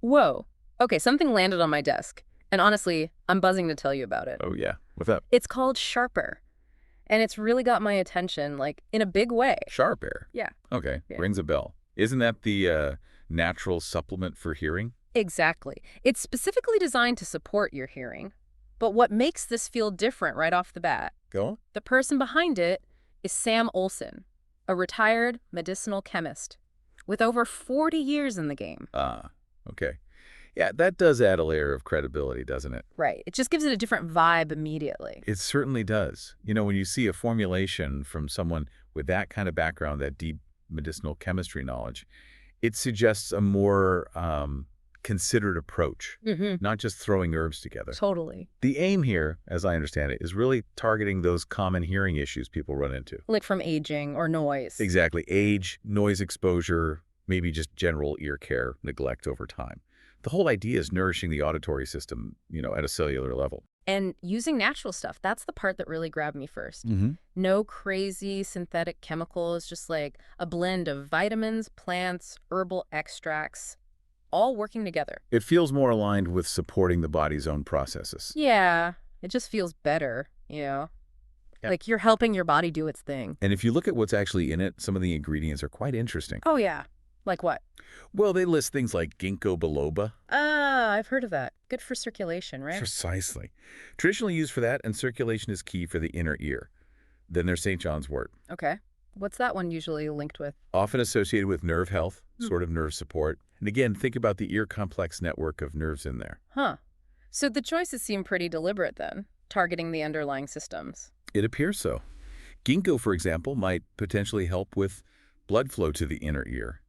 Whoa. Okay, something landed on my desk. And honestly, I'm buzzing to tell you about it. Oh, yeah. What's up? It's called SharpEar, and it's really got my attention, like, in a big way. SharpEar. Yeah. Okay, Yeah. rings a bell. Isn't that the natural supplement for hearing? Exactly. It's specifically designed to support your hearing. But what makes this feel different right off the bat? Go on. The person behind it is Sam Olsen, a retired medicinal chemist with over 40 years in the game. Ah, okay. Yeah, that does add a layer of credibility, doesn't it? Right. It just gives it a different vibe immediately. It certainly does. You know, when you see a formulation from someone with that kind of background, that deep medicinal chemistry knowledge, it suggests a more considered approach, not just throwing herbs together. Totally. The aim here, as I understand it, is really targeting those common hearing issues people run into. Like from aging or noise. Exactly. Age, noise exposure, maybe just general ear care neglect over time. The whole idea is nourishing the auditory system, at a cellular level. And using natural stuff, that's the part that really grabbed me first. Mm-hmm. No crazy synthetic chemicals, just like a blend of vitamins, plants, herbal extracts, all working together. It feels more aligned with supporting the body's own processes. Yeah, it just feels better, Yeah. Like you're helping your body do its thing. And if you look at what's actually in it, some of the ingredients are quite interesting. Oh, yeah. Like what? Well, they list things like ginkgo biloba. Ah, I've heard of that. Good for circulation, right? Precisely. Traditionally used for that, and circulation is key for the inner ear. Then there's St. John's wort, Okay. What's that one usually linked with? often associated with nerve health, sort of nerve support. And again, think about the ear complex network of nerves in there. Huh. So the choices seem pretty deliberate then, targeting the underlying systems. It appears so. Ginkgo, for example, might potentially help with blood flow to the inner ear,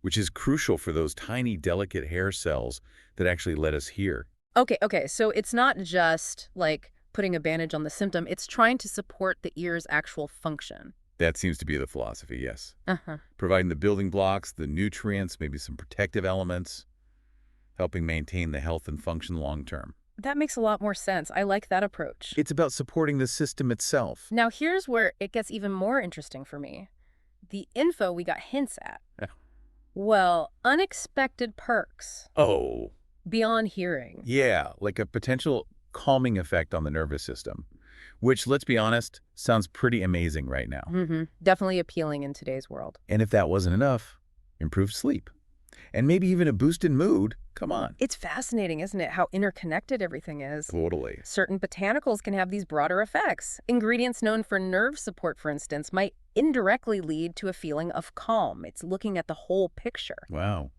which is crucial for those tiny, delicate hair cells that actually let us hear. Okay, so it's not just like putting a bandage on the symptom, it's trying to support the ear's actual function. That seems to be the philosophy, yes. Uh-huh. Providing the building blocks, the nutrients, maybe some protective elements, helping maintain the health and function long term. That makes a lot more sense. I like that approach. It's about supporting the system itself. Now here's where it gets even more interesting for me. The info we got hints at. Yeah. Well, unexpected perks Oh, beyond hearing. yeah, like a potential calming effect on the nervous system, which, let's be honest, sounds pretty amazing right now. Definitely appealing in today's world. And if that wasn't enough, improved sleep. And maybe even a boost in mood. Come on. It's fascinating, isn't it, how interconnected everything is? Totally. Certain botanicals can have these broader effects. Ingredients known for nerve support, for instance, might indirectly lead to a feeling of calm. It's looking at the whole picture. Wow.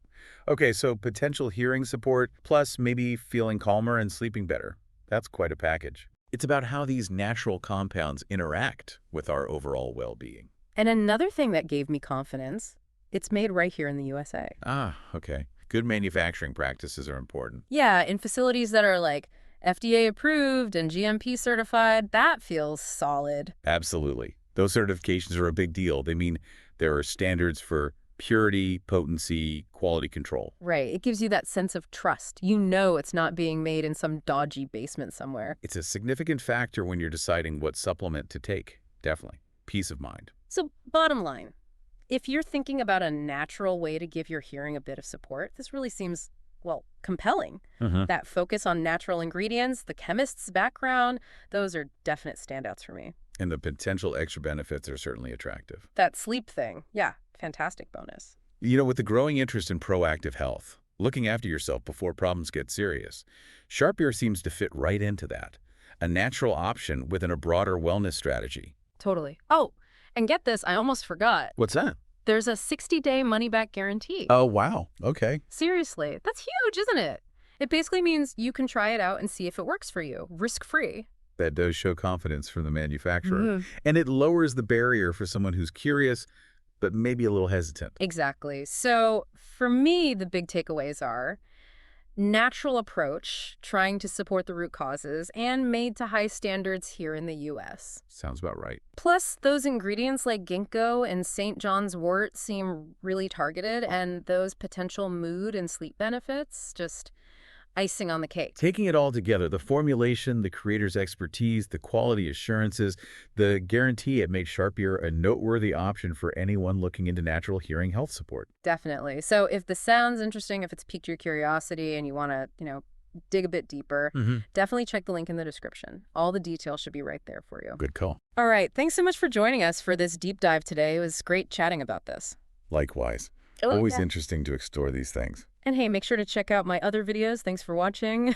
Okay, so potential hearing support, plus maybe feeling calmer and sleeping better. That's quite a package. It's about how these natural compounds interact with our overall well-being. And another thing that gave me confidence, it's made right here in the USA. Ah, okay. Good manufacturing practices are important. Yeah, in facilities that are like FDA approved and GMP certified, that feels solid. Absolutely. Those certifications are a big deal. They mean there are standards for purity, potency, quality control. Right. It gives you that sense of trust. You know it's not being made in some dodgy basement somewhere. It's a significant factor when you're deciding what supplement to take. Definitely. Peace of mind. So, bottom line, if you're thinking about a natural way to give your hearing a bit of support, this really seems, well, compelling. That focus on natural ingredients, the chemist's background, those are definite standouts for me. And the potential extra benefits are certainly attractive. That sleep thing, yeah, fantastic bonus. With the growing interest in proactive health, looking after yourself before problems get serious, SharpEar seems to fit right into that. A natural option within a broader wellness strategy. Totally. Oh, and get this, I almost forgot. What's that? There's a 60-day money-back guarantee. Oh, wow. Okay. Seriously, that's huge, isn't it? It basically means you can try it out and see if it works for you, risk-free. That does show confidence from the manufacturer. Mhm. And it lowers the barrier for someone who's curious, but maybe a little hesitant. Exactly. So for me, the big takeaways are natural approach, trying to support the root causes, and made to high standards here in the U.S. Sounds about right. Plus, those ingredients like ginkgo and St. John's wort seem really targeted, and those potential mood and sleep benefits, just, icing on the cake. Taking it all together, the formulation, the creator's expertise, the quality assurances, the guarantee, it made SharpEar a noteworthy option for anyone looking into natural hearing health support. Definitely. So if this sounds interesting, if it's piqued your curiosity and you want to, dig a bit deeper, definitely check the link in the description. All the details should be right there for you. Good call. All right. Thanks so much for joining us for this deep dive today. It was great chatting about this. Likewise. Always interesting to explore these things. And hey, make sure to check out my other videos. Thanks for watching.